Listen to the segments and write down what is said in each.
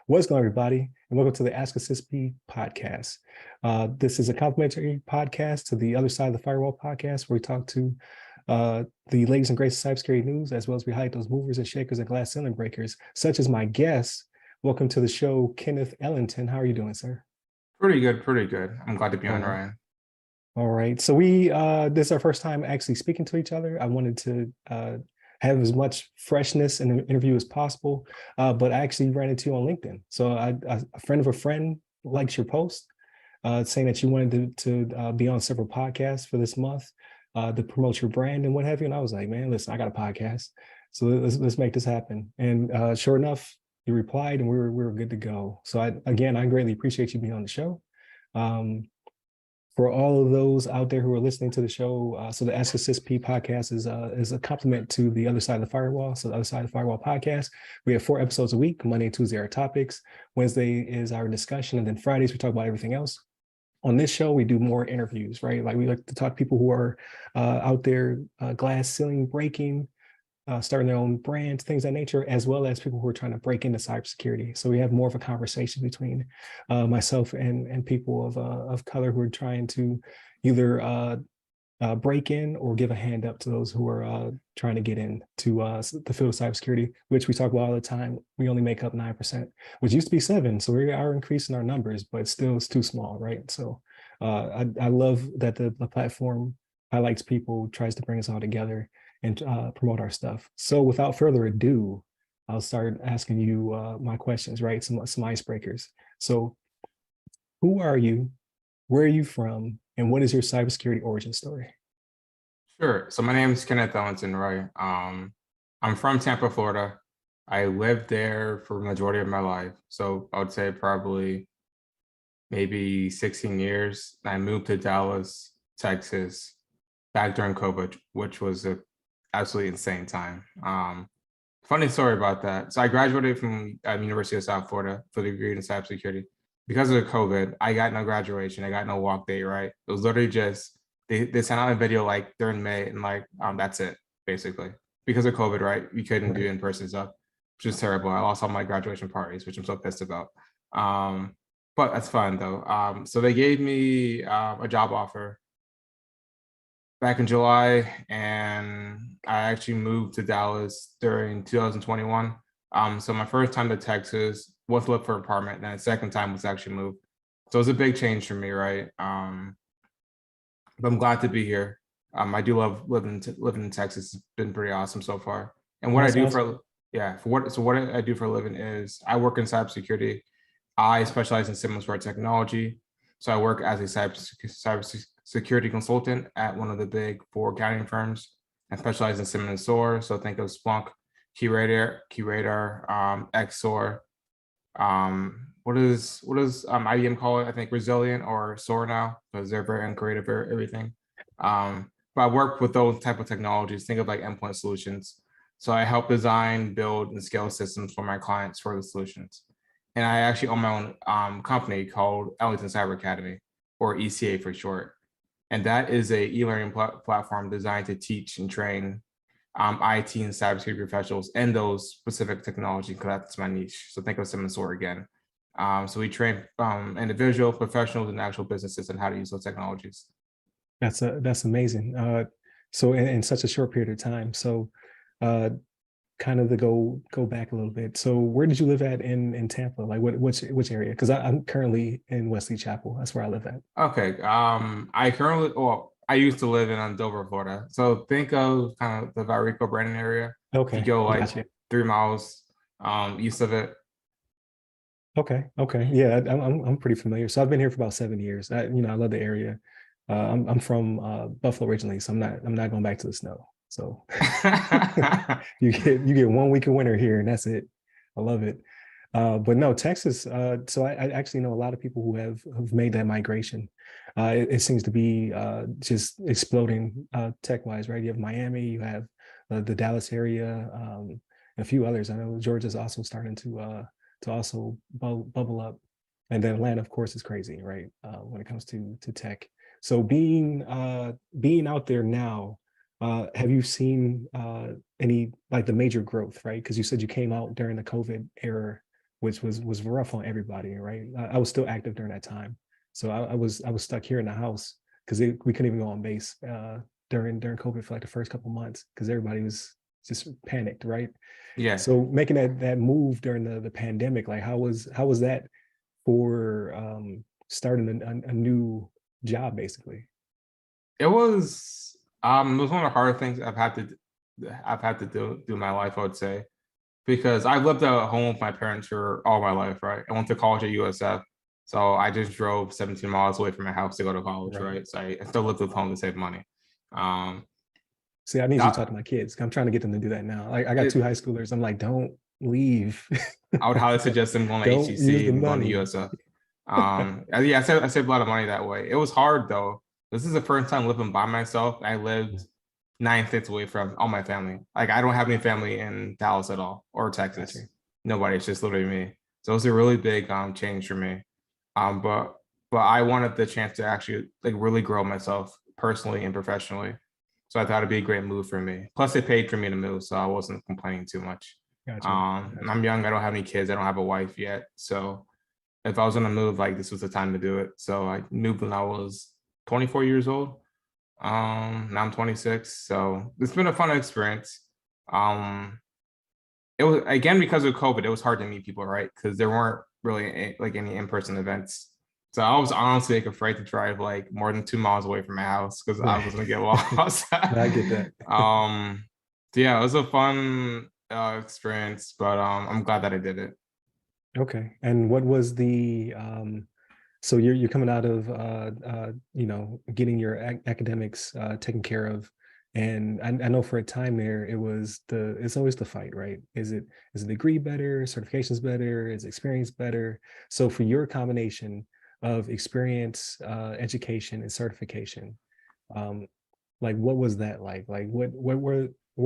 What's going on, everybody? And welcome to the Ask a CISP podcast. This is a complimentary podcast to the Other Side of the Firewall podcast, where we talk to the latest and greatest cybersecurity news, as well as we highlight those movers and shakers and glass ceiling breakers, such as my guest. Welcome to the show, Kenneth Ellington. How are you doing, sir? Pretty good, pretty good. I'm glad to be on, All right. Ryan. All right. So this is our first time actually speaking to each other. I wanted to have as much freshness in the interview as possible, but I actually ran into you on LinkedIn. So a friend of a friend liked your post saying that you wanted to be on several podcasts for this month to promote your brand and what have you. And I was like, man, listen, I got a podcast, so let's make this happen. And sure enough, you replied, and we were good to go. So I greatly appreciate you being on the show. For all of those out there who are listening to the show, so the Ask a CISP podcast is a complement to the Other Side of the Firewall. So the Other Side of the Firewall podcast, we have 4 episodes a week. Monday and Tuesday are topics. Wednesday is our discussion, and then Fridays we talk about everything else. On this show, we do more interviews, right? Like we like to talk to people who are out there glass ceiling breaking, starting their own brands, things of that nature, as well as people who are trying to break into cybersecurity. So we have more of a conversation between myself and people of color who are trying to either break in or give a hand up to those who are trying to get into the field of cybersecurity, which we talk about all the time. We only make up 9%, which used to be 7. So we are increasing our numbers, but still it's too small, right? So I love that the platform highlights people, tries to bring us all together and promote our stuff. So without further ado, I'll start asking you my questions, right? Some icebreakers. So who are you? Where are you from? And what is your cybersecurity origin story? Sure. So my name is Kenneth Ellington, right? I'm from Tampa, Florida. I lived there for the majority of my life. So I would say probably maybe 16 years. I moved to Dallas, Texas, back during COVID, which was a absolutely insane time. Funny story about that. So I graduated from University of South Florida for the degree in cybersecurity. Because of COVID, I got no graduation. I got no walk day, right? It was literally just, they sent out a video like during May and like, that's it, basically. Because of COVID, right? We couldn't do in-person stuff, which is terrible. I lost all my graduation parties, which I'm so pissed about. But that's fine though. So they gave me a job offer back in July, and I actually moved to Dallas during 2021. So my first time to Texas was look for an apartment, and the second time was actually move. So it was a big change for me, right? But I'm glad to be here. I do love living in Texas. It's been pretty awesome so far. And what That's I do awesome. what I do for a living is I work in cybersecurity. I specialize in SIEM technology. So I work as a cybersecurity consultant at one of the big 4 accounting firms. I specialize in SIEM and SOAR. So think of Splunk, QRadar, XSOAR. What does IBM call it? I think Resilient or SOAR now, because they're very uncreative for everything. But I work with those type of technologies. Think of like endpoint solutions. So I help design, build, and scale systems for my clients for the solutions. And I actually own my own company called Ellington Cyber Academy, or ECA for short. And that is a e-learning platform designed to teach and train IT and cybersecurity professionals in those specific technology, because that's my niche. So think of SIEM and SOAR again. So we train individual professionals and actual businesses on how to use those technologies. That's amazing. So in such a short period of time. So kind of to go back a little bit. So where did you live at in Tampa? Like which area? Because I'm currently in Wesley Chapel. That's where I live at. Okay. I used to live in Dover, Florida. So think of kind of the Valrico Brandon area. If you Okay, go like gotcha. 3 miles east of it. Okay. Yeah, I'm pretty familiar. So I've been here for about 7 years. I love the area. I'm from Buffalo originally, so I'm not going back to the snow. So you get 1 week of winter here, and that's it. I love it. But no, Texas. So I actually know a lot of people who have made that migration. It seems to be just exploding tech wise, right? You have Miami, you have the Dallas area, and a few others. I know Georgia's also starting to also bubble up, and then Atlanta, of course, is crazy, right? When it comes to tech. So being out there now, have you seen any like the major growth, right? Because you said you came out during the COVID era. which was rough on everybody, right? I was still active during that time, so I was stuck here in the house because we couldn't even go on base during COVID for like the first couple months because everybody was just panicked, right? Yeah. So making that move during the pandemic, like how was that for starting a new job basically? It was one of the harder things I've had to do in my life, I would say, because I've lived at home with my parents for all my life, right? I went to college at USF, so I just drove 17 miles away from my house to go to college, Right. right? So I still lived with home to save money. Um, See, I need you to talk that to my kids. I'm trying to get them to do that now. Like I got two it, high schoolers. I'm like, don't leave. I would highly suggest them going to Don't use HCC the and going to money. USF. Yeah, I saved a lot of money that way. It was hard though. This is the first time living by myself. I lived 9 states away from all my family. Like I don't have any family in Dallas at all or Gotcha. Texas. Nobody. It's just literally me. So it was a really big change for me. Um, but but I wanted the chance to actually like really grow myself personally and professionally. So I thought it'd be a great move for me. Plus, they paid for me to move, so I wasn't complaining too much. Gotcha. And Gotcha. I'm young. I don't have any kids. I don't have a wife yet. So if I was gonna move, like this was the time to do it. So I moved when I was 24 years old. Now I'm 26. So it's been a fun experience. Um, it was again because of COVID, it was hard to meet people, right? Because there weren't really like any in-person events. So I was honestly like afraid to drive like more than 2 miles away from my house because I was Right. gonna get lost. No, I get that. um, so yeah, it was a fun experience, but I'm glad that I did it. Okay. And what was the so you're coming out of getting your academics taken care of, and I know for a time there it's always the fight, right? Is a degree better, certifications better, is experience better? So for your combination of experience, education, and certification, um, like what was that like? Like what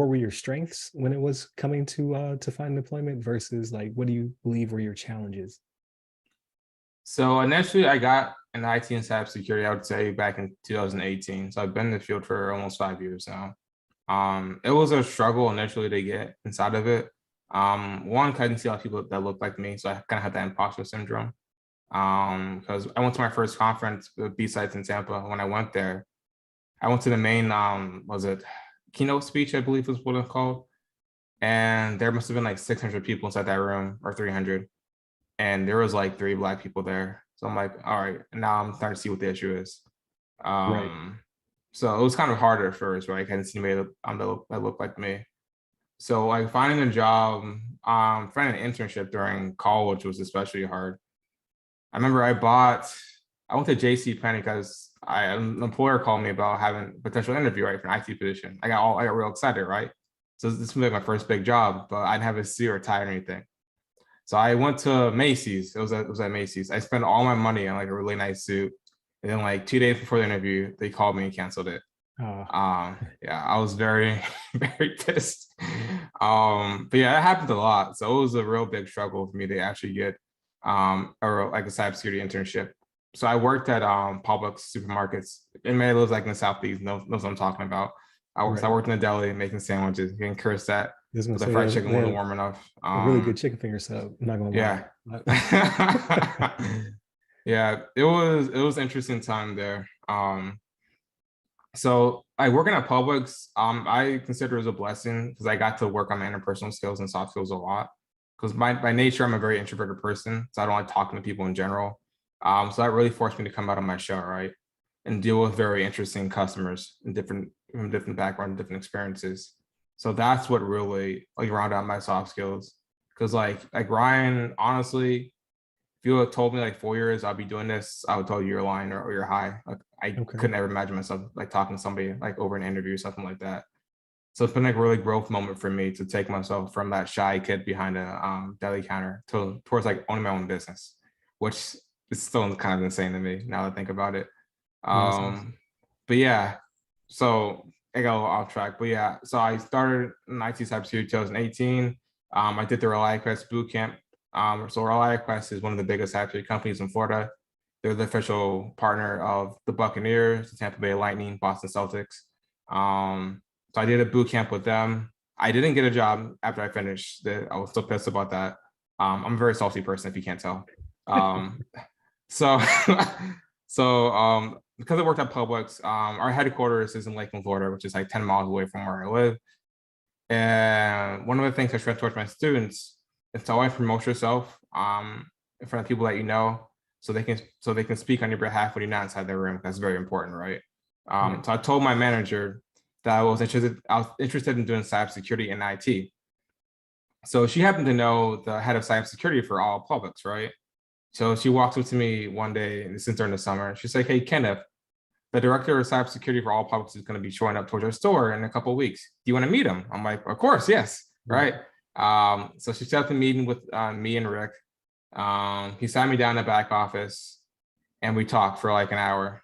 were your strengths when it was coming to find employment versus like what do you believe were your challenges? So initially, I got an IT and cybersecurity, I would say back in 2018. So I've been in the field for almost 5 years now. It was a struggle initially to get inside of it. One, 'cause I didn't see a lot of people that looked like me, so I kind of had that imposter syndrome. Because I went to my first conference with B-Sites in Tampa. When I went there, I went to the main, was it keynote speech, I believe was what it's called. And there must have been like 600 people inside that room or 300. And there was like 3 Black people there. So I'm like, all right, now I'm starting to see what the issue is. Right. Um, so it was kind of harder at first, right? I hadn't seen anybody that looked like me. So like finding a job, finding an internship during college was especially hard. I remember I went to JC Penney because an employer called me about having a potential interview, right, for an IT position. I got real excited, right? So this was like my first big job, but I didn't have a suit or tie or anything. So I went to Macy's. It was at Macy's. I spent all my money on like a really nice suit. And then like 2 days before the interview, they called me and canceled it. Uh, Yeah, I was very, very pissed. But yeah, that happened a lot. So it was a real big struggle for me to actually get like a cybersecurity internship. So I worked at Publix supermarkets. Anybody lives like in the southeast knows what I'm talking about. I right. worked in the deli making sandwiches, getting cursed at I was gonna because the say fried chicken they wasn't have warm enough. a really good chicken finger sub. I'm not gonna Yeah. lie. Yeah, it was an interesting time there. So I working at Publix, I consider it as a blessing because I got to work on my interpersonal skills and soft skills a lot. Because by nature, I'm a very introverted person, so I don't like talking to people in general. So that really forced me to come out of my shell, right, and deal with very interesting customers and from different backgrounds, different experiences. So that's what really like rounded out my soft skills. Because like Ryan, honestly, if you had told me like 4 years I'll be doing this, I would tell you you're lying or you're high. Like I Okay. could never imagine myself like talking to somebody like over an interview or something like that. So it's been like a really growth moment for me to take myself from that shy kid behind a deli counter towards like owning my own business, which is still kind of insane to me now that I think about it. Makes sense. Um, but yeah, so I got a little off track. But yeah, so I started in IT cybersecurity 2018. I did the ReliaQuest boot camp. So ReliaQuest is one of the biggest cybersecurity companies in Florida. They're the official partner of the Buccaneers, the Tampa Bay Lightning, Boston Celtics. So I did a boot camp with them. I didn't get a job after I finished. I was still pissed about that. I'm a very salty person, if you can't tell. So, because I worked at Publix, our headquarters is in Lakeland, Florida, which is like 10 miles away from where I live. And one of the things I stress towards my students is to always promote yourself in front of people that you know, so they can speak on your behalf when you're not inside the room. That's very important, right? So I told my manager that I was interested in doing cybersecurity and IT. So she happened to know the head of cybersecurity for all Publix, right? So she walks up to me one day, and this is during the summer. She's like, "Hey, Kenneth, the director of cybersecurity for all Publix is going to be showing up towards our store in a couple of weeks. Do you want to meet him?" I'm like, "Of course, yes." Right. So she set up the meeting with me and Rick. He sat me down in the back office and we talked for like an hour.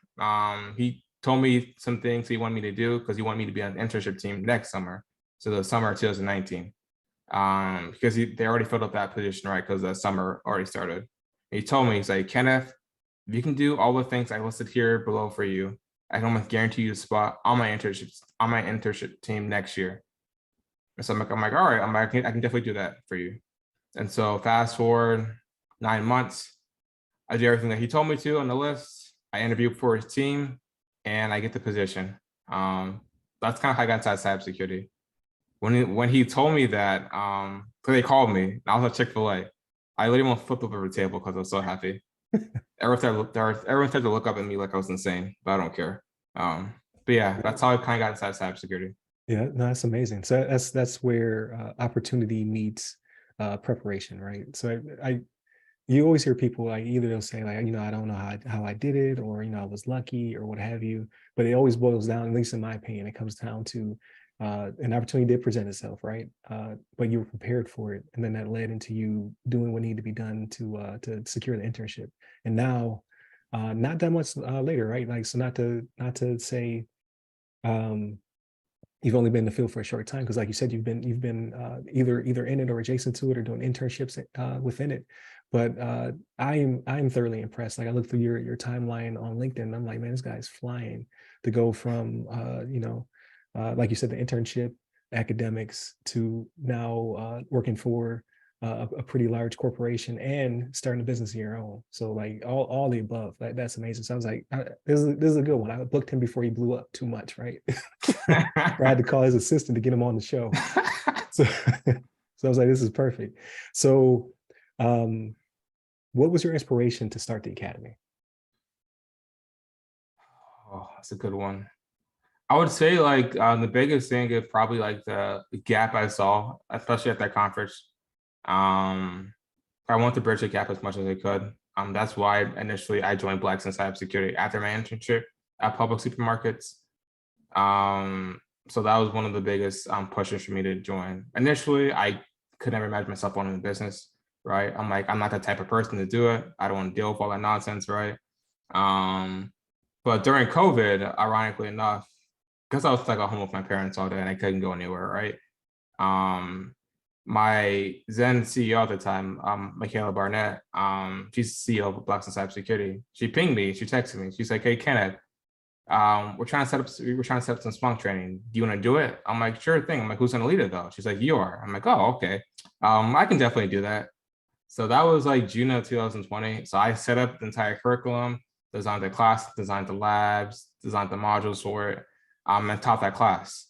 He told me some things he wanted me to do because he wanted me to be on the internship team next summer. So the summer of 2019. Because they already filled up that position, right? Because the summer already started. And he told me, he's like, "Kenneth, if you can do all the things I listed here below for you, I can almost guarantee you a spot on my internship team next year." And so I'm like, all right, I can definitely do that for you. And so fast forward 9 months, I did everything that he told me to on the list. I interviewed for his team and I get the position. That's kind of how I got inside cybersecurity. When he told me that, so they called me, and I was at Chick-fil-A. I literally almost flipped over the table because I was so happy. Everyone started to look up at me like I was insane, but I don't care. But yeah, that's how I kind of got inside cybersecurity. Yeah, no, that's amazing. So that's where opportunity meets preparation, right? So you always hear people like either they'll say like, I don't know how I did it, or I was lucky or what have you. But it always boils down, at least in my opinion, it comes down to an opportunity did present itself, right? But you were prepared for it, and then that led into you doing what needed to be done to secure the internship. And now, not that much later, right? Like, so not to say you've only been in the field for a short time, because like you said, you've been either in it or adjacent to it or doing internships within it. But I'm thoroughly impressed. Like, I look through your timeline on LinkedIn, and I'm like, man, this guy's flying to go from like you said, the internship, academics, to now working for a pretty large corporation and starting a business of your own. So like all the above, that's amazing. So I was like, this is a good one. I booked him before he blew up too much, right? I had to call his assistant to get him on the show. So, so I was like, this is perfect. So what was your inspiration to start the academy? Oh, that's a good one. I would say like the biggest thing is probably like the gap I saw, especially at that conference. I wanted to bridge the gap as much as I could. That's why initially I joined Blacks in Cybersecurity after my internship at public supermarkets. So that was one of the biggest pushes for me to join. Initially, I could never imagine myself owning a business, right? I'm like, I'm not the type of person to do it. I don't want to deal with all that nonsense, right? But during COVID, ironically enough, because I was stuck at home with my parents all day and I couldn't go anywhere, right? My then CEO at the time, Michaela Barnett, she's CEO of Blacks in Cybersecurity. She pinged me, she texted me. She's like, "Hey, Kenneth, we're trying to set up some Splunk training. Do you want to do it?" I'm like, "Sure thing." I'm like, "Who's going to lead it though?" She's like, "You are." I'm like, "Oh, okay. I can definitely do that." So that was like June of 2020. So I set up the entire curriculum, designed the class, designed the labs, designed the modules for it, and taught that class.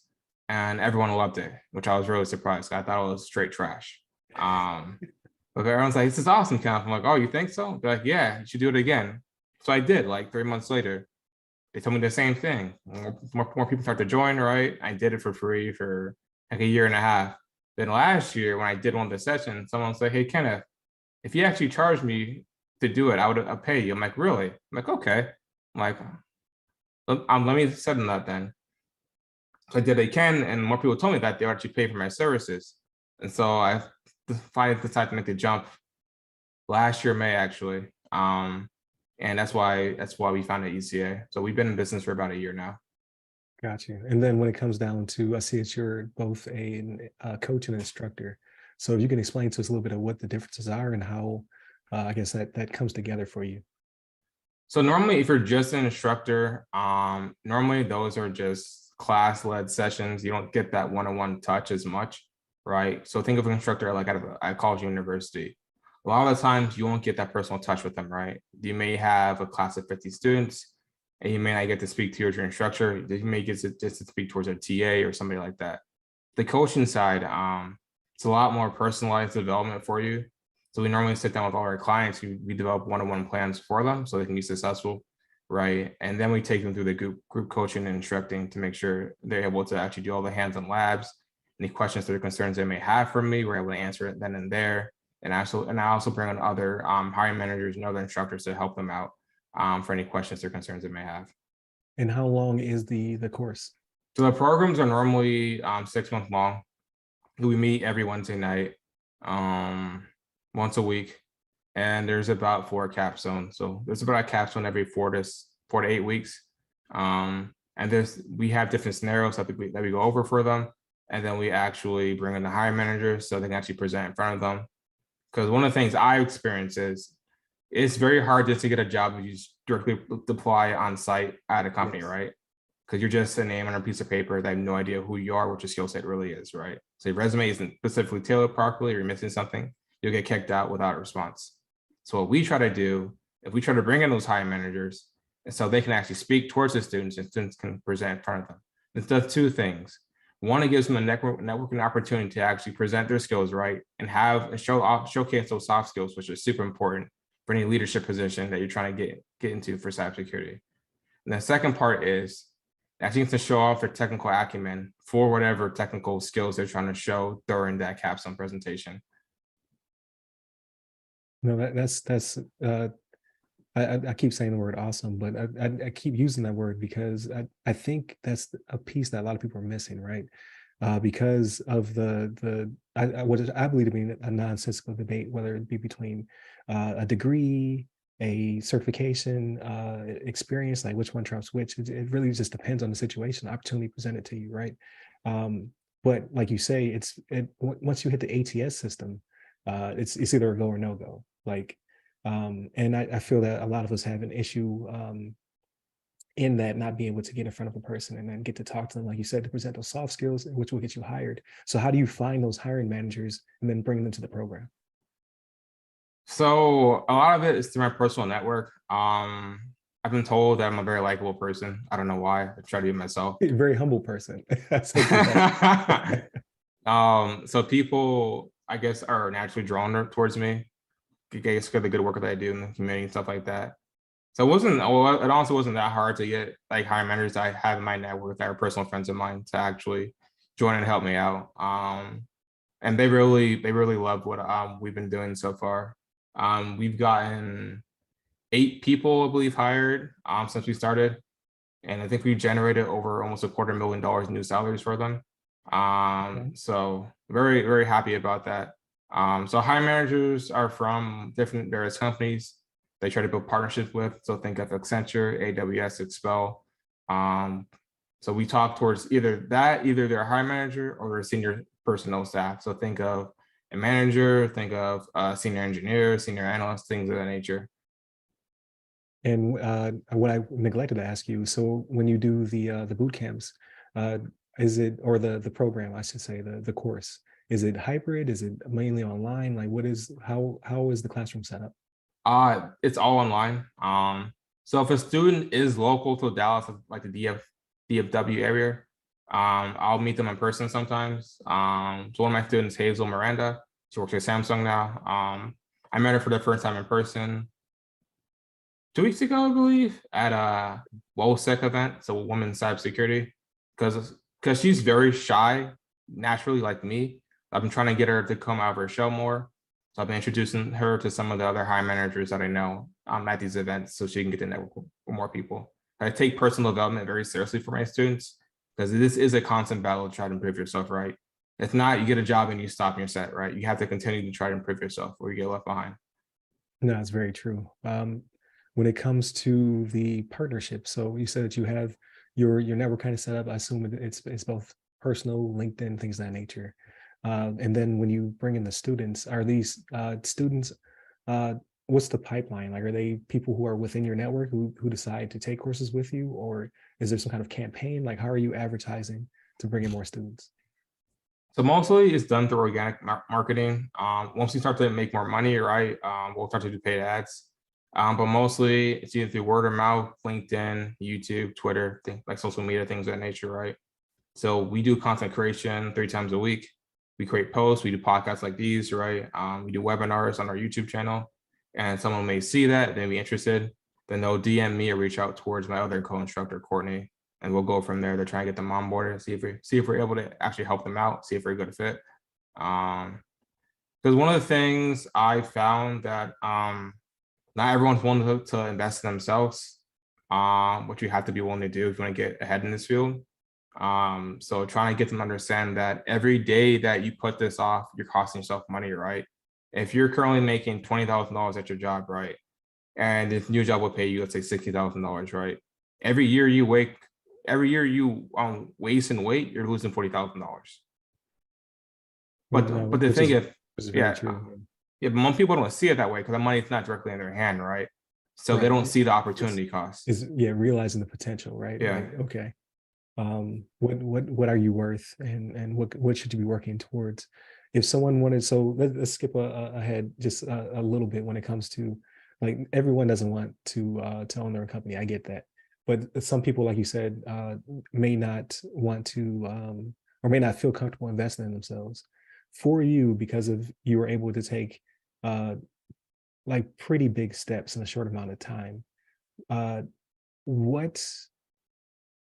And everyone loved it, which I was really surprised. I thought it was straight trash. But everyone's like, "This is awesome, Kenneth." I'm like, "Oh, you think so?" They're like, "Yeah, you should do it again." So I did, like 3 months later. They told me the same thing. More people start to join, right? I did it for free for like a year and a half. Then last year, when I did one of the sessions, someone said, "Hey, Kenneth, if you actually charged me to do it, I'll pay you." I'm like, "Really?" I'm like, "Okay." I'm like, let me set them up then. So I did it again, and more people told me that they would actually pay for my services. And so I finally decided to make the jump last year, May, actually. And that's why we founded ECA. So we've been in business for about a year now. Got you. And then when it comes down to, I see that you're both a coach and an instructor. So if you can explain to us a little bit of what the differences are and how, I guess that comes together for you. So normally, if you're just an instructor, normally those are just class-led sessions. You don't get that one-on-one touch as much, right? So think of an instructor like at a college university. a lot of the times you won't get that personal touch with them, right? You may have a class of 50 students and you may not get to speak to your instructor. You may get to just to speak towards a TA or somebody like that. The coaching side, it's a lot more personalized development for you. So we normally sit down with all our clients, we develop one-on-one plans for them so they can be successful, right? And then we take them through the group coaching and instructing to make sure they're able to actually do all the hands-on labs. Any questions or concerns they may have for me, we're able to answer it then and there. And I also bring on other hiring managers and other instructors to help them out for any questions or concerns they may have. And how long is the course? So the programs are normally 6 months long. We meet every Wednesday night, once a week, and there's about 4 capstones. So there's about a capstone every 4 to 8 weeks. And we have different scenarios that we go over for them, and then we actually bring in the hiring managers so they can actually present in front of them. Because one of the things I experience is it's very hard just to get a job if you just directly apply on site at a company, right? Because you're just a name on a piece of paper. They have no idea who you are, what your skill set really is, right? So your resume isn't specifically tailored properly, or you're missing something, you'll get kicked out without a response. So what we try to do, if we try to bring in those hiring managers, and so they can actually speak towards the students and students can present in front of them. It does 2 things. One, it gives them a networking opportunity to actually present their skills, right? And showcase those soft skills, which are super important for any leadership position that you're trying to get into for cybersecurity. And the second part is actually to show off their technical acumen for whatever technical skills they're trying to show during that capstone presentation. No, that's I keep saying the word awesome, but I keep using that word because I think that's a piece that a lot of people are missing, right? Because of what I believe to be a nonsensical debate, whether it be between a degree, a certification, experience, like which one trumps which. It really just depends on the situation, opportunity presented to you, right? But like you say, once you hit the ATS system, it's either a go or no go. Like, and I feel that a lot of us have an issue in that, not being able to get in front of a person and then get to talk to them, like you said, to present those soft skills, which will get you hired. So how do you find those hiring managers and then bring them to the program? So a lot of it is through my personal network. I've been told that I'm a very likable person. I don't know why. I try to be myself. A very humble person. So people, I guess, are naturally drawn towards me. I guess because of the good work that I do in the community and stuff like that. So it also wasn't that hard to get like hiring managers I have in my network that are personal friends of mine to actually join and help me out. And they really love what we've been doing so far. We've gotten 8 people, I believe, hired since we started. And I think we generated over almost $250,000 in new salaries for them. So very, very happy about that. So hiring managers are from various companies they try to build partnerships with. So think of Accenture, AWS, Expel. So we talk towards either their hiring manager or their senior personnel staff. So think of a manager, think of a senior engineer, senior analyst, things of that nature. And what I neglected to ask you, so when you do the boot camps, is it, or the program, I should say, the course, is it hybrid? Is it mainly online? Like how is the classroom set up? It's all online. So if a student is local to Dallas, like the DFW area, I'll meet them in person sometimes. So one of my students, Hazel Miranda, she works at Samsung now. I met her for the first time in person 2 weeks ago, I believe, at a WOSEC event, so Women's Cybersecurity, because she's very shy, naturally, like me. I've been trying to get her to come out of her shell more. So I've been introducing her to some of the other hiring managers that I know at these events so she can get to network with more people. I take personal development very seriously for my students because this is a constant battle to try to improve yourself, right? It's not you get a job and you stop and you're set, right? You have to continue to try to improve yourself or you get left behind. No, it's very true. When it comes to the partnership, so you said that you have your network kind of set up. I assume it's both personal, LinkedIn, things of that nature. And then when you bring in the students, are these students, what's the pipeline? Like, are they people who are within your network who decide to take courses with you? Or is there some kind of campaign? Like, how are you advertising to bring in more students? So mostly it's done through organic marketing. Once we start to make more money, right, we'll start to do paid ads. But mostly it's either through word of mouth, LinkedIn, YouTube, Twitter, like social media, things of that nature, right? So we do content creation 3 times a week. We create posts, we do podcasts like these, right? We do webinars on our YouTube channel, and someone may see that, they be interested, then they'll DM me or reach out towards my other co-instructor, Courtney, and we'll go from there to try and get them on board and see if we're able to actually help them out, see if we're a good fit. Because one of the things I found that not everyone's willing to invest in themselves, which you have to be willing to do if you want to get ahead in this field. So trying to get them to understand that every day that you put this off, you're costing yourself money, right? If you're currently making $20,000 at your job, right, and this new job will pay you, let's say $60,000, right? Every year you waste and wait, you're losing $40,000. But the thing is, very true. But most people don't see it that way because the money's not directly in their hand, right? So they don't see the opportunity cost. Is realizing the potential, right? Yeah. Like, okay. What are you worth, and what should you be working towards? If someone wanted, so let's skip ahead just a little bit when it comes to, like, everyone doesn't want to own their own company. I get that, but some people, like you said, may not want to or may not feel comfortable investing in themselves. For you, because of you were able to take like pretty big steps in a short amount of time, what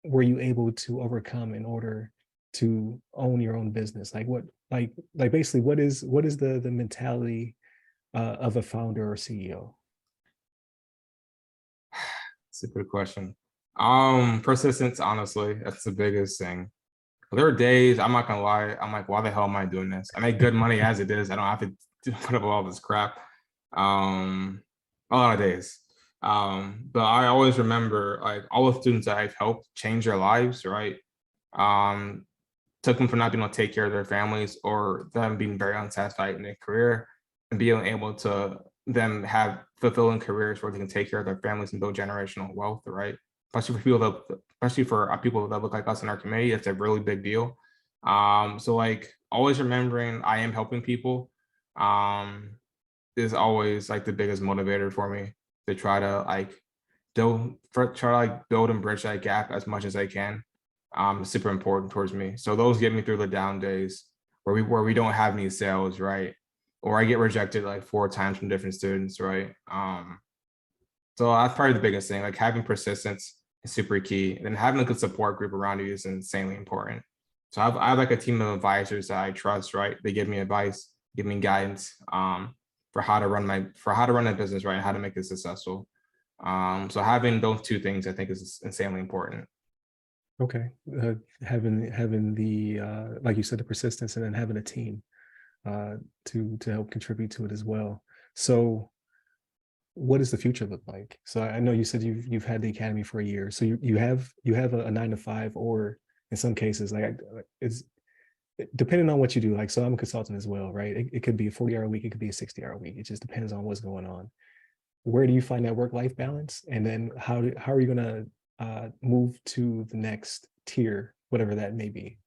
were you able to overcome in order to own your own business? Like what, like basically what is the mentality of a founder or CEO? It's a good question. Persistence, honestly, that's the biggest thing. There are days, I'm not gonna lie, I'm like, why the hell am I doing this? I make good money as it is. I don't have to put up all this crap. A lot of days. But I always remember, like, all the students that I've helped change their lives, right? Took them from not being able to take care of their families or them being very unsatisfied in their career and being able to them have fulfilling careers where they can take care of their families and build generational wealth, right? Especially for people that look like us in our community, it's a really big deal. So like always remembering I am helping people is always like the biggest motivator for me to try to like build and bridge that gap as much as I can. Super important towards me. So those get me through the down days where we don't have any sales, right? Or I get rejected like 4 times from different students, right? So that's probably the biggest thing. Like having persistence is super key, and then having a good support group around you is insanely important. So I have like a team of advisors that I trust, right? They give me advice, give me guidance for how to run my business, right, and how to make it successful. So having those 2 things, I think, is insanely important. Okay, having the like you said, the persistence, and then having a team to help contribute to it as well. So what does the future look like? So I know you said you've had the academy for a year, so you have a 9 to 5, or in some cases, like it's depending on what you do. Like, so I'm a consultant as well, right? It could be a 40-hour week, it could be a 60-hour week. It just depends on what's going on. Where do you find that work-life balance? And then how are you going to move to the next tier, whatever that may be?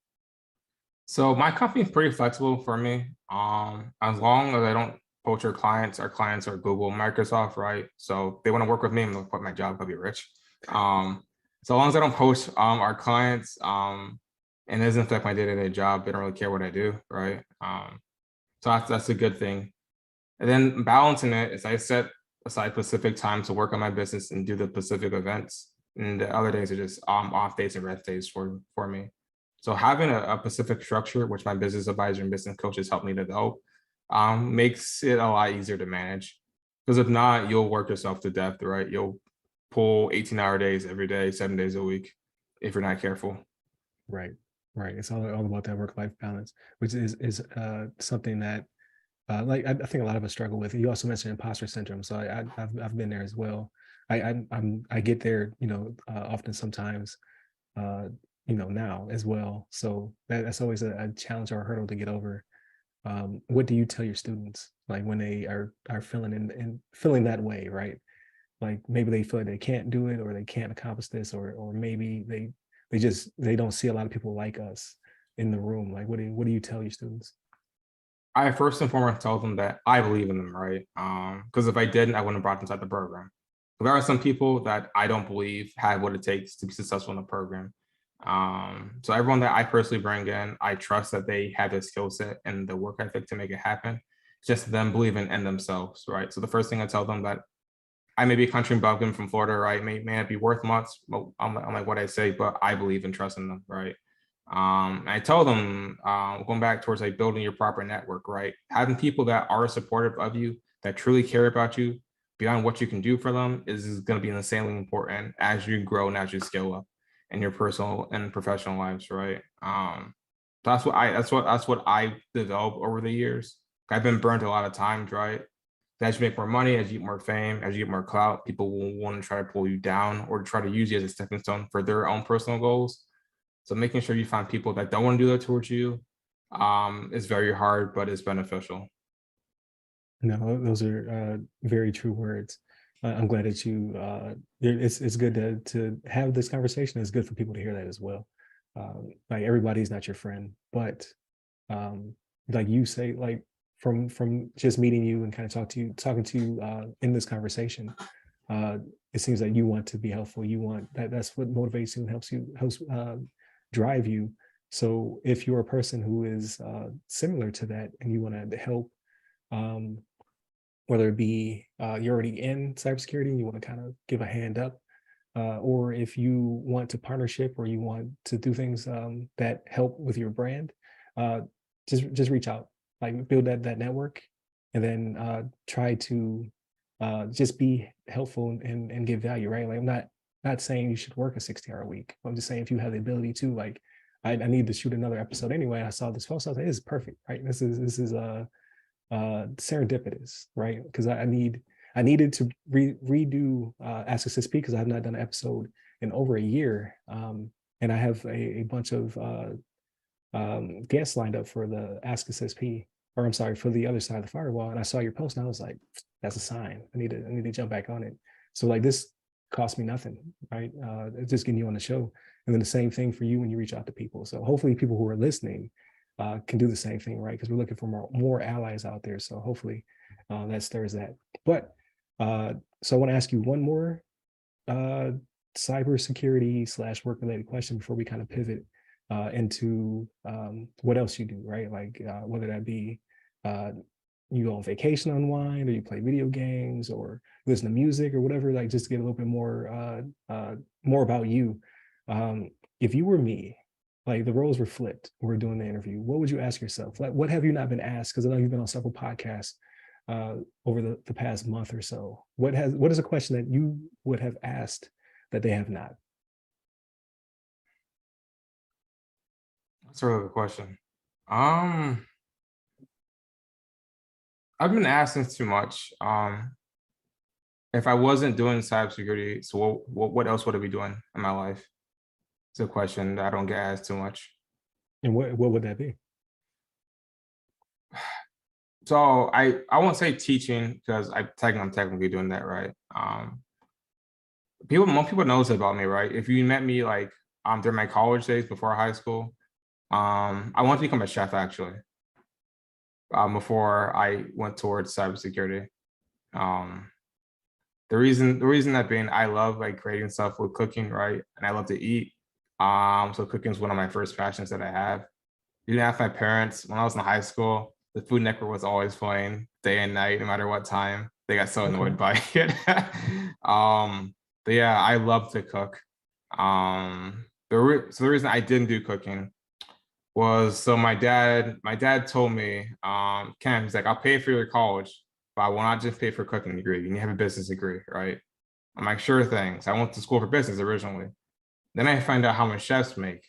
So my company is pretty flexible for me. As long as I don't poach our clients are Google, Microsoft, right? So they want to work with me, I'm gonna quit my job, I'll be rich. So as long as I don't poach our clients, and it doesn't affect my day-to-day job, they don't really care what I do, right? So that's a good thing. And then balancing it is I set aside specific time to work on my business and do the specific events. And the other days are just off days and rest days for me. So having a specific structure, which my business advisor and business coaches help me to develop, makes it a lot easier to manage. Because if not, you'll work yourself to death, right? You'll pull 18-hour days every day, 7 days a week, if you're not careful. Right. It's all about that work-life balance, which is something that like I think a lot of us struggle with. You also mentioned imposter syndrome, so I've been there as well. I get there, often sometimes, now as well. So that's always a challenge or a hurdle to get over. What do you tell your students, like when they are feeling that way, right? Like maybe they feel like they can't do it, or they can't accomplish this, or maybe they don't see a lot of people like us. in the room? Like, what do you tell your students? I first and foremost tell them that I believe in them, right? Because if I didn't, I wouldn't have brought them inside the program. There are some people that I don't believe have what it takes to be successful in the program. So everyone that I personally bring in, I trust that they have the skill set and the work ethic to make it happen. It's just them believing in themselves, right? So the first thing I tell them that I may be a country bumpkin from Florida, right? May not be worth much, but I'm like what I say, but I believe in trusting them, right? I tell them, going back towards like building your proper network, right? Having people that are supportive of you, that truly care about you, beyond what you can do for them, is going to be insanely important as you grow and as you scale up in your personal and professional lives, right? That's what I developed over the years. I've been burned a lot of times, right? As you make more money, as you get more fame, as you get more clout, people will want to try to pull you down or try to use you as a stepping stone for their own personal goals. So making sure you find people that don't want to do that towards you is very hard, but it's beneficial. No, those are very true words. I'm glad that it's good to have this conversation. It's good for people to hear that as well. Like everybody's not your friend, but like you say, like from just meeting you and kind of talking to you in this conversation, it seems like you want to be helpful. You want that's what motivates you and helps drive you. So if you're a person who is similar to that and you want to help, whether it be you're already in cybersecurity and you want to kind of give a hand up, or if you want to partnership or you want to do things that help with your brand, just reach out, like build that network, and then try to just be helpful and give value, right? Like I'm not saying you should work a 60-hour week. I'm just saying if you have the ability to, like, I need to shoot another episode anyway. I saw this post, I was like, this is perfect, right? This is serendipitous, right? Because I needed to redo Ask SSP because I have not done an episode in over a year, and I have a bunch of guests lined up for the Ask SSP, or I'm sorry, for the other side of the firewall. And I saw your post, and I was like, that's a sign. I need to jump back on it. So like this cost me nothing, right? It's just getting you on the show, and then the same thing for you when you reach out to people. So hopefully, people who are listening can do the same thing, right? Because we're looking for more allies out there. So hopefully that stirs that. But so I want to ask you one more cybersecurity / work related question before we kind of pivot into what else you do, right? Like whether that be you go on vacation, unwind, or you play video games, or listen to music, or whatever. Like just to get a little bit more about you. If you were me, like the roles were flipped, we're doing the interview, what would you ask yourself? Like, what have you not been asked? Because I know you've been on several podcasts over the past month or so. What is a question that you would have asked that they have not? That's a really good question. I've been asking too much. If I wasn't doing cybersecurity, so what else would I be doing in my life? It's a question that I don't get asked too much. And what would that be? So I won't say teaching because I'm technically doing that, right? Most people knows about me, right? If you met me like during my college days before high school, I wanted to become a chef actually. Before I went towards cybersecurity. The reason that being I love like creating stuff with cooking, right? And I love to eat. So cooking is one of my first passions that I have. Even ask my parents when I was in high school, the Food Network was always playing day and night, no matter what time. They got so annoyed by it. But yeah, I love to cook. So the reason I didn't do cooking was so my dad told me, Ken, he's like, I'll pay for your college, but I will not just pay for a cooking degree. You need to have a business degree, right? I'm like, sure thing. So I went to school for business originally. Then I find out how much chefs make.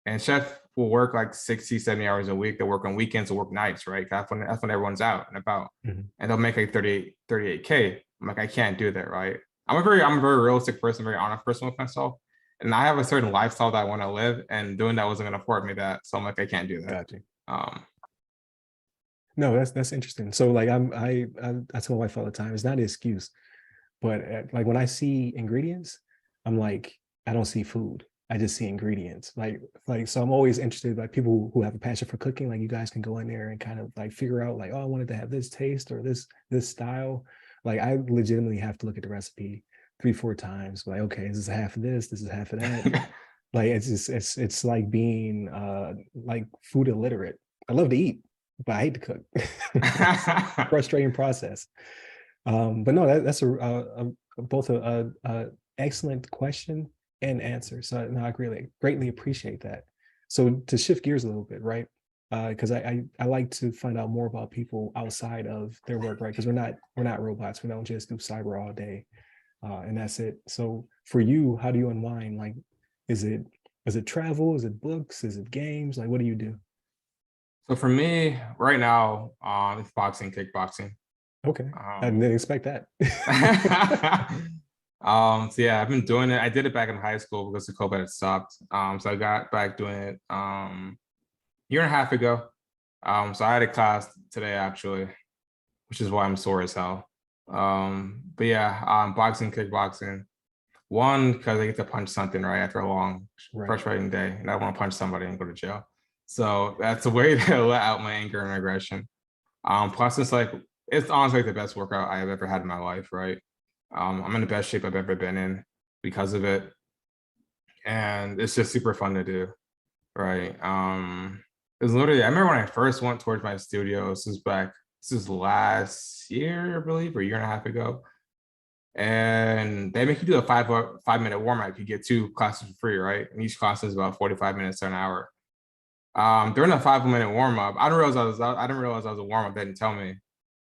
And chefs will work like 60, 70 hours a week. They work on weekends or work nights, right? That's when everyone's out and about. Mm-hmm. And they'll make like 38K. I'm like, I can't do that, right? I'm a very realistic person, very honest person with myself. And I have a certain lifestyle that I want to live, and doing that wasn't going to afford me that. So I'm like, I can't do that. Gotcha. No, that's interesting. So like I tell my wife all the time, it's not an excuse, but like when I see ingredients, I'm like, I don't see food. I just see ingredients. So I'm always interested, like people who have a passion for cooking, like you guys can go in there and kind of like figure out like, oh, I wanted to have this taste or this style. Like I legitimately have to look at the recipe 3-4 times. Like, okay, this is half of this is half of that. Like it's just it's like being like food illiterate. I love to eat, but I hate to cook. Frustrating process. But no, that's both a excellent question and answer. So no, I greatly appreciate that. So to shift gears a little bit, right? Because I like to find out more about people outside of their work, right? Because we're not robots. We don't just do cyber all day, and that's it. So for you, how do you unwind? Like, is it travel? Is it books? Is it games? Like, what do you do? So for me, right now, it's kickboxing. Okay, I didn't expect that. So yeah, I've been doing it. I did it back in high school because the COVID had stopped. So I got back doing it year and a half ago. So I had a class today actually, which is why I'm sore as hell. But yeah, kickboxing. One, because I get to punch something right after a long, frustrating day, and I want to punch somebody and go to jail. So that's a way to let out my anger and aggression. Plus, it's honestly like the best workout I have ever had in my life, right? I'm in the best shape I've ever been in because of it. And it's just super fun to do, right? It was literally, I remember when I first went towards my studio, this is last year, I believe, or a year and a half ago. And they make you do a 5-minute warm-up. You get 2 classes for free, right? And each class is about 45 minutes to an hour. During the 5-minute warm-up, I didn't realize I was a warm-up. They didn't tell me.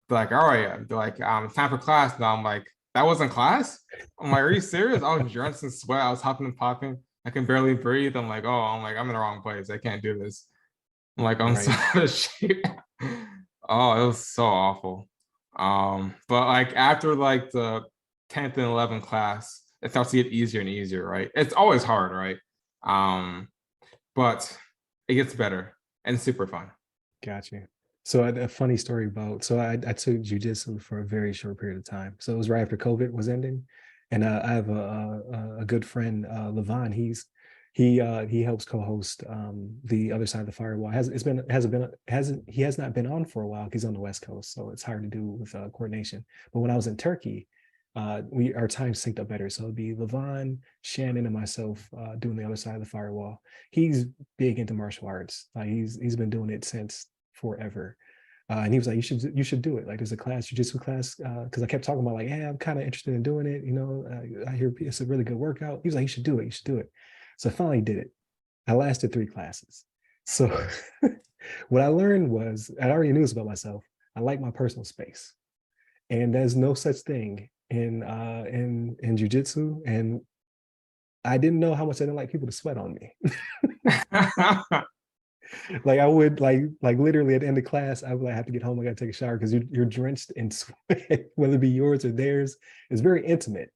They're like, all right, they're like, it's time for class. Now I'm like, that wasn't class? I'm like, are you serious? I was drenched in sweat. I was hopping and popping. I can barely breathe. I'm in the wrong place. I can't do this. I'm like, I'm so out of shape. Oh, it was so awful. But like after like the 10th and 11th class, it starts to get easier and easier, right? It's always hard, right? But it gets better and super fun. Gotcha. So a funny story about, so I took jujitsu for a very short period of time. So it was right after COVID was ending. And I have a good friend, Levon. He helps co-host the other side of the firewall. He has not been on for a while. He's on the West Coast, so it's hard to do with coordination. But when I was in Turkey, our time synced up better. So it'd be Levon, Shannon, and myself doing the other side of the firewall. He's big into martial arts. He's been doing it since forever. And he was like, you should do it. Like there's a class, jujitsu class, because I kept talking about like, hey, I'm kind of interested in doing it. You know, I hear it's a really good workout. He was like, you should do it. You should do it. So I finally did it. I lasted 3 classes. So what I learned was, I already knew this about myself. I like my personal space, and there's no such thing in jujitsu. And I didn't know how much I didn't like people to sweat on me. Like I would like literally at the end of class, I would like have to get home. I got to take a shower because you're drenched in sweat, whether it be yours or theirs. It's very intimate.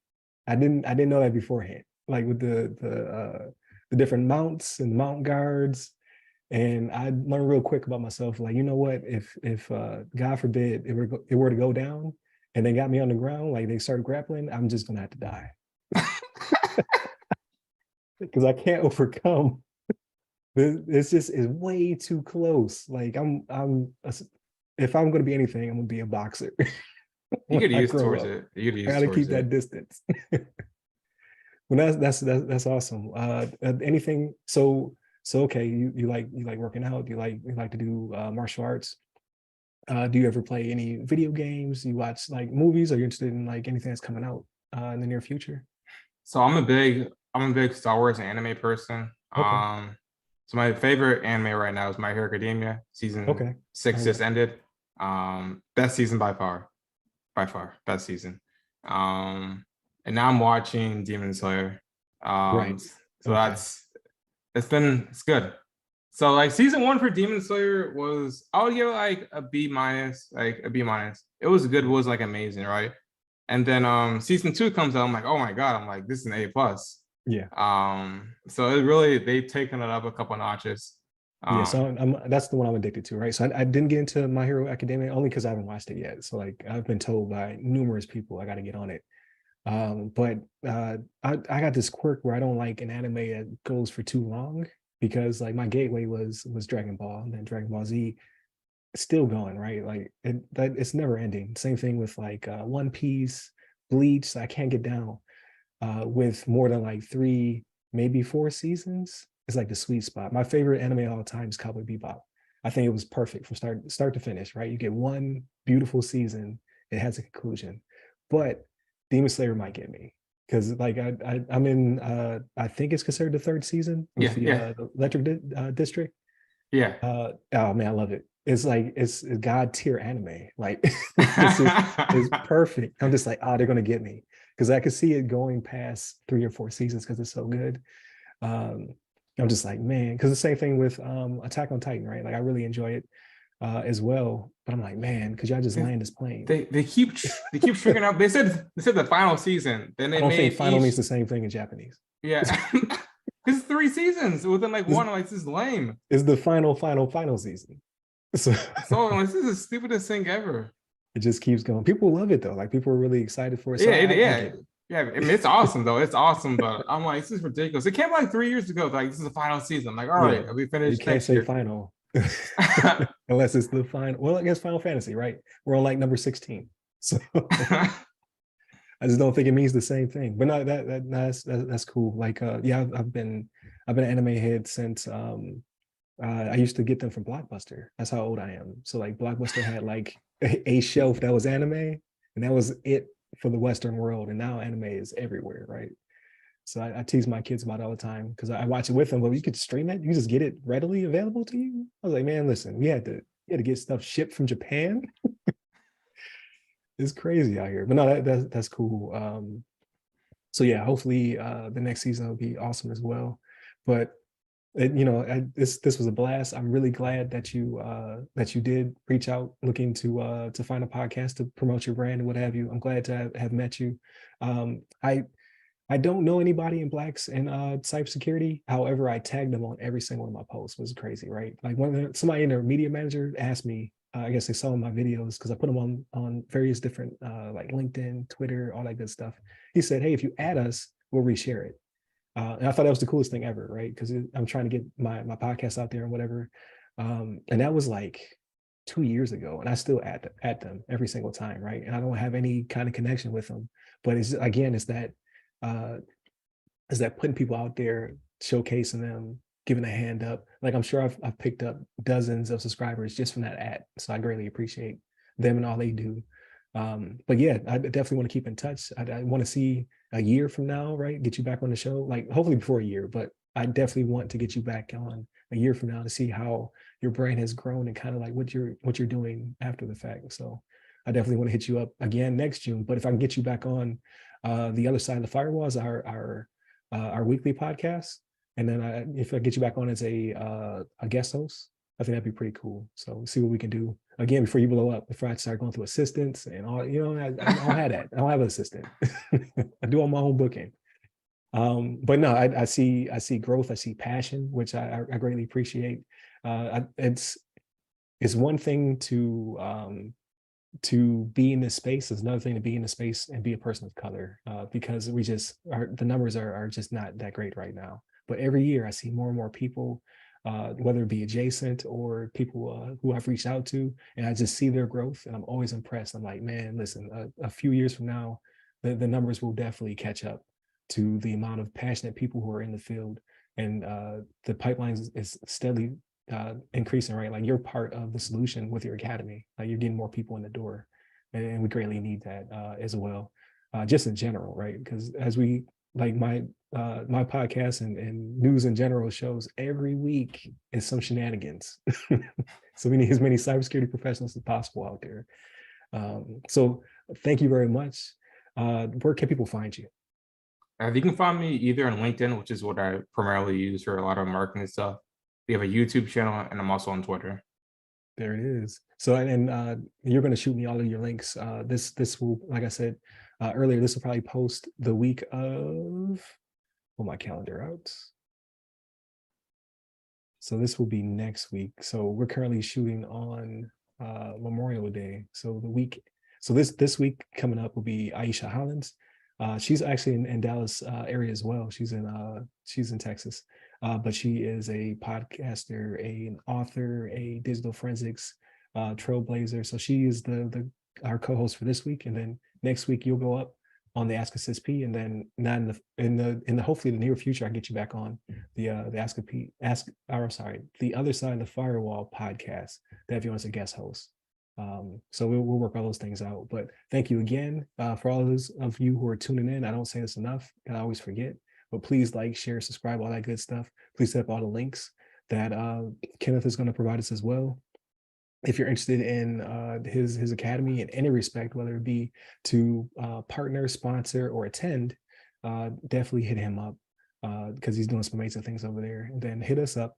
I didn't know that beforehand. Like with the different mounts and mount guards, and I learned real quick about myself. Like, you know what? If God forbid it were to go down, and they got me on the ground, like they started grappling, I'm just gonna have to die because I can't overcome. It's way too close. Like if I'm gonna be anything, I'm gonna be a boxer. You get used towards it. You get used I gotta keep that distance. Well, that's awesome. Anything? So okay, you like working out. You like to do martial arts. Do you ever play any video games? You watch like movies? Are you interested in like anything that's coming out in the near future? So I'm a big Star Wars anime person. Okay. So my favorite anime right now is My Hero Academia. Season 6 just ended. Best season by far, best season. And now I'm watching Demon Slayer. So it's good. So like season 1 for Demon Slayer was, I would give it like a B minus, It was good, it was like amazing, right? And then season 2 comes out, I'm like, oh my God, I'm like, this is an A plus. Yeah. So it really, they've taken it up a couple notches. Yeah, so that's the one I'm addicted to, right? So I didn't get into My Hero Academia only because I haven't watched it yet. So like I've been told by numerous people I got to get on it. But I got this quirk where I don't like an anime that goes for too long, because like my gateway was Dragon Ball, and then Dragon Ball Z, still going, right? Like it's never ending. Same thing with like One Piece, Bleach. I can't get down with more than like 3, maybe 4 seasons. It's like the sweet spot. My favorite anime of all time is Cowboy Bebop. I think it was perfect from start to finish, right? You get one beautiful season, it has a conclusion. But Demon Slayer might get me, because like I'm in I think it's considered the 3rd season with Yeah, yeah, the Electric District. yeah. Oh man, I love it. It's like it's god tier anime. Like it's perfect. I'm just like, oh, they're gonna get me, because I could see it going past 3 or 4 seasons because it's so good. Um, I'm just like, man, because the same thing with Attack on Titan, right? Like I really enjoy it as well. But I'm like, man, could y'all just land this plane? They keep figuring out. They said the final season. Then I they don't think made final each. means the same thing in Japanese. Yeah, because 3 seasons within like This one. Like, this is lame. is the final season. So So like, this is the stupidest thing ever. it just keeps going. People love it though. Like people are really excited for it. So Yeah, I yeah, get it. yeah. I mean, it's awesome though. It's awesome, but I'm like, this is ridiculous. It came like 3 years ago. Like, this is the final season. I'm like, all Yeah, right, we you finished can't next say year. final unless it's the final. Well, I guess Final Fantasy, right? We're on like number 16. So I just don't think it means the same thing. But no, that's cool. Like yeah, I've been an anime head since I used to get them from Blockbuster. That's how old I am. So like Blockbuster had like a shelf that was anime, and that was it for the Western world. And now anime is everywhere, right? So I tease my kids about it all the time, because I watch it with them. But you could stream it. You just get it readily available to you. I was like, man, listen, we had to get stuff shipped from Japan. It's crazy out here. But no, that's cool. So yeah, hopefully the next season will be awesome as well. But this was a blast. I'm really glad that you did reach out looking to find a podcast to promote your brand and what have you. I'm glad to have met you. I don't know anybody in Blacks in cybersecurity. However, I tagged them on every single one of my posts. It was crazy, right? Like when somebody in their media manager asked me, I guess they saw my videos because I put them on various different like LinkedIn, Twitter, all that good stuff. He said, "Hey, if you add us, we'll reshare it." And I thought that was the coolest thing ever, right? Because I'm trying to get my podcast out there and whatever. And that was like 2 years ago, and I still at them every single time, right? And I don't have any kind of connection with them. But it's again, uh, is that putting people out there, showcasing them, giving a hand up. Like I'm sure I've picked up dozens of subscribers just from that ad. So I greatly appreciate them and all they do. But yeah, I definitely want to keep in touch. I want to see a year from now, right? Get you back on the show, like hopefully before a year, but I definitely want to get you back on a year from now to see how your brand has grown and kind of like what you're doing after the fact. So I definitely want to hit you up again next June. But if I can get you back on the other side of the firewall is our weekly podcast, and then if I get you back on as a guest host, I think that'd be pretty cool. So see what we can do again before you blow up. Before I start going through assistants and all, I don't have that. I don't have an assistant. I do all my own booking. But no, I see growth. I see passion, which I greatly appreciate. It's one thing to be in this space. Is another thing to be in the space and be a person of color, because the numbers are just not that great right now. But every year I see more and more people, whether it be adjacent or people who I've reached out to, and I just see their growth, and I'm always impressed. I'm like, man, listen, a few years from now, the numbers will definitely catch up to the amount of passionate people who are in the field, and the pipeline is steadily increasing, right? Like you're part of the solution with your academy. Like you're getting more people in the door, and we greatly need that as well, just in general, right? Because as we like my podcast and news in general shows every week is some shenanigans. So we need as many cybersecurity professionals as possible out there. So thank you very much. Where can people find you? You can find me either on LinkedIn, which is what I primarily use for a lot of marketing stuff. We have a YouTube channel, and I'm also on Twitter. There it is. So, and you're going to shoot me all of your links. This will, like I said earlier, this will probably post the week of, pull my calendar out. So this will be next week. So we're currently shooting on Memorial Day. So the week, so this week coming up will be Aisha Hollins. She's actually in Dallas area as well. She's in Texas, but she is a podcaster, an author, a digital forensics trailblazer. So she is our co-host for this week, and then next week you'll go up on the Ask Assist P, and then not in the hopefully the near future I get you back on the the Other Side of the Firewall podcast that if you want as a guest host. So we'll work all those things out. But thank you again for all those of you who are tuning in. I don't say this enough, and I always forget. But please like, share, subscribe, all that good stuff. Please set up all the links that Kenneth is going to provide us as well. If you're interested in his academy in any respect, whether it be to partner, sponsor, or attend, definitely hit him up because he's doing some amazing things over there. And then hit us up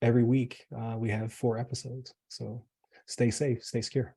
every week. We have 4 episodes. So stay safe, stay secure.